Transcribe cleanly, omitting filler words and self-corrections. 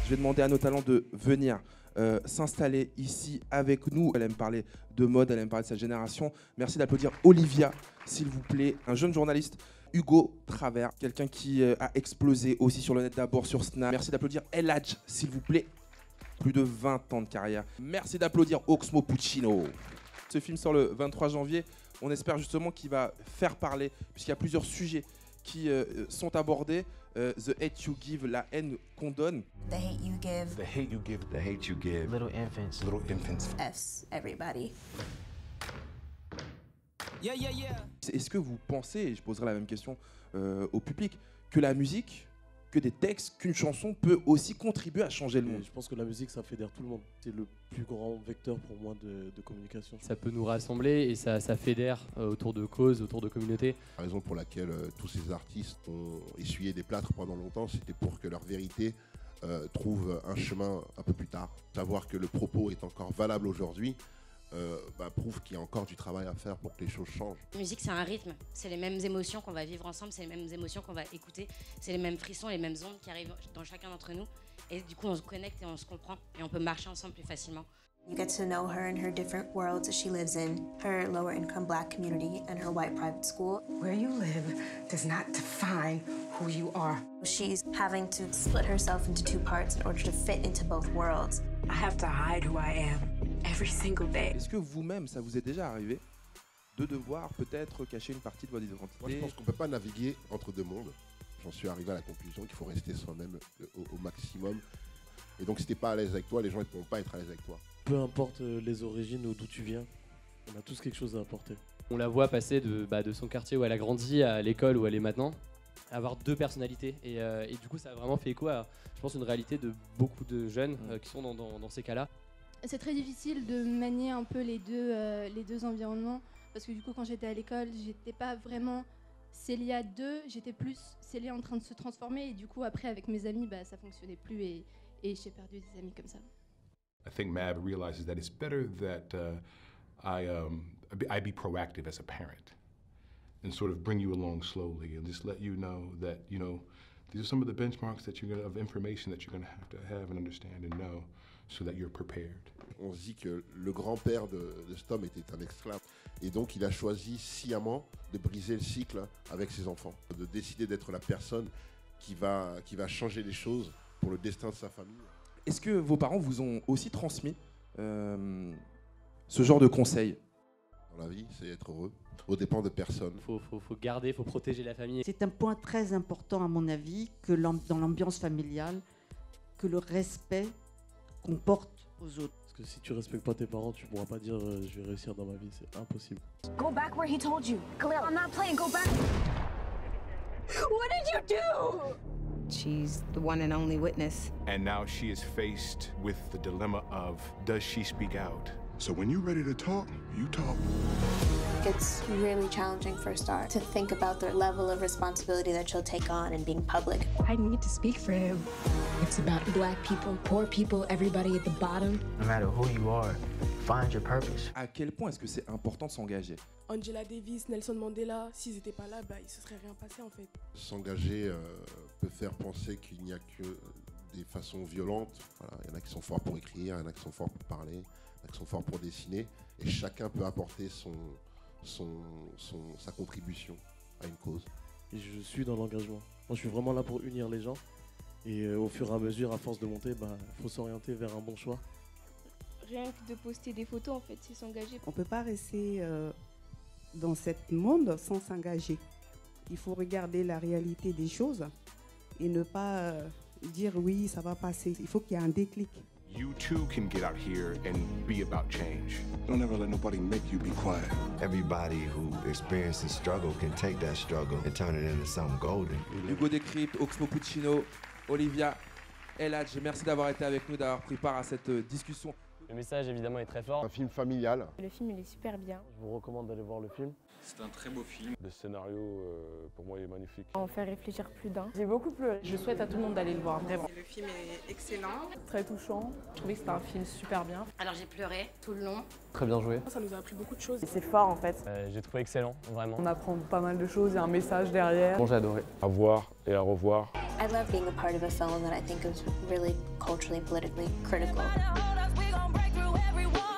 Je vais demander à nos talents de venir s'installer ici avec nous. Elle aime parler de mode, elle aime parler de sa génération. Merci d'applaudir Olivia, s'il vous plaît, un jeune journaliste. Hugo Travers, quelqu'un qui a explosé aussi sur le net, d'abord sur Snap. Merci d'applaudir El Hadj, s'il vous plaît. Plus de 20 ans de carrière. Merci d'applaudir Oxmo Puccino. Ce film sort le 23 janvier. On espère justement qu'il va faire parler, puisqu'il y a plusieurs sujets qui sont abordés. The hate you give, la haine qu'on donne. The hate you give. The hate you give. The hate you give. Little infants. Little infants. F's everybody. Yeah, yeah, yeah. Est-ce que vous pensez, et je poserai la même question au public, que la musique, que des textes, qu'une chanson peut aussi contribuer à changer le monde? Je pense que la musique, ça fédère tout le monde. C'est le plus grand vecteur pour moi de communication. Ça peut nous rassembler et ça fédère autour de causes, autour de communautés. La raison pour laquelle tous ces artistes ont essuyé des plâtres pendant longtemps, c'était pour que leur vérité trouve un chemin un peu plus tard. Savoir que le propos est encore valable aujourd'hui prouve qu'il y a encore du travail à faire pour que les choses changent. La musique, c'est un rythme, c'est les mêmes émotions qu'on va vivre ensemble, c'est les mêmes émotions qu'on va écouter, c'est les mêmes frissons, les mêmes ondes qui arrivent dans chacun d'entre nous. Et du coup, on se connecte et on se comprend et on peut marcher ensemble plus facilement. You get to know her and her different worlds that she lives in, her lower income black community and her white private school. Where you live does not define who you are. She's having to split herself into two parts in order to fit into both worlds. I have to hide who I am every single day. Est-ce que vous-même, ça vous est déjà arrivé de devoir peut-être cacher une partie de votre identité? Moi, je pense qu'on ne peut pas naviguer entre deux mondes. J'en suis arrivé à la conclusion qu'il faut rester soi-même au maximum. Et donc, si tu n'es pas à l'aise avec toi, les gens ne pourront pas être à l'aise avec toi. Peu importe les origines ou d'où tu viens, on a tous quelque chose à apporter. On la voit passer de son quartier où elle a grandi à l'école où elle est maintenant, avoir deux personnalités. Et du coup, ça a vraiment fait écho à, je pense, une réalité de beaucoup de jeunes qui sont dans ces cas-là. C'est très difficile de manier un peu les deux environnements, parce que du coup, quand j'étais à l'école, j'étais pas vraiment Célia 2, j'étais plus Célia en train de se transformer. Et du coup, après, avec mes amis, ça fonctionnait plus et j'ai perdu des amis comme ça. I think Mab realizes that it's better that I be proactive as a parent and sort of bring you along slowly and just let you know that, you know, these are some of the benchmarks that of information that you're going to have and understand and know so that you're prepared. On se dit que le grand-père de cet homme était un esclave et donc il a choisi sciemment de briser le cycle avec ses enfants, de décider d'être la personne qui va changer les choses pour le destin de sa famille. Est-ce que vos parents vous ont aussi transmis ce genre de conseils? Dans la vie, c'est être heureux, aux dépens de personne. Faut garder, faut protéger la famille. C'est un point très important à mon avis, que dans l'ambiance familiale, que le respect qu'on porte aux autres. Parce que si tu respectes pas tes parents, tu pourras pas dire je vais réussir dans ma vie, c'est impossible. Go back where he told you. Khalil, I'm not playing, go back. What did you do? She's the one and only witness. And now she is faced with the dilemma of, does she speak out? So when you're ready to talk, you talk. It's really challenging for a star to think about the level of responsibility that she'll take on in being public. I need to speak for him. It's about black people, poor people, everybody at the bottom. No matter who you are, find your purpose. À quel point est-ce que c'est important de s'engager? Angela Davis, Nelson Mandela, s'ils n'étaient pas là, il se serait rien passé en fait. S'engager peut faire penser qu'il n'y a que des façons violentes. Voilà, il y en a qui sont forts pour écrire, il y en a qui sont forts pour parler, il y en a qui sont forts pour dessiner. Et chacun peut apporter sa contribution à une cause. Et je suis dans l'engagement. Moi, je suis vraiment là pour unir les gens. Et au fur et à mesure, à force de monter, faut s'orienter vers un bon choix. Rien que de poster des photos, en fait, c'est s'engager. On ne peut pas rester dans ce monde sans s'engager. Il faut regarder la réalité des choses et ne pas dire oui, ça va passer. Il faut qu'il y ait un déclic. You too can get out here and be about change. Don't ever let nobody make you be quiet. Everybody who experiences struggle can take that struggle and turn it into something golden. Hugo Décrypte, Oxmo Puccino, Olivia, El Hadj, merci d'avoir été avec nous, d'avoir pris part à cette discussion. Le message évidemment est très fort. Un film familial. Le film il est super bien. Je vous recommande d'aller voir le film. C'est un très beau film. Le scénario pour moi est magnifique. On fait réfléchir plus d'un. J'ai beaucoup pleuré. Je souhaite à tout le monde d'aller le voir, vraiment. Le film est excellent. Très touchant. Je trouvais que c'était un film super bien. Alors j'ai pleuré tout le long. Très bien joué. Ça nous a appris beaucoup de choses. C'est fort en fait. J'ai trouvé excellent, vraiment. On apprend pas mal de choses, il y a un message derrière. Bon, j'ai adoré. À voir et à revoir. I love being a part of a film that I think is really culturally, politically critical. We gon' break through every wall.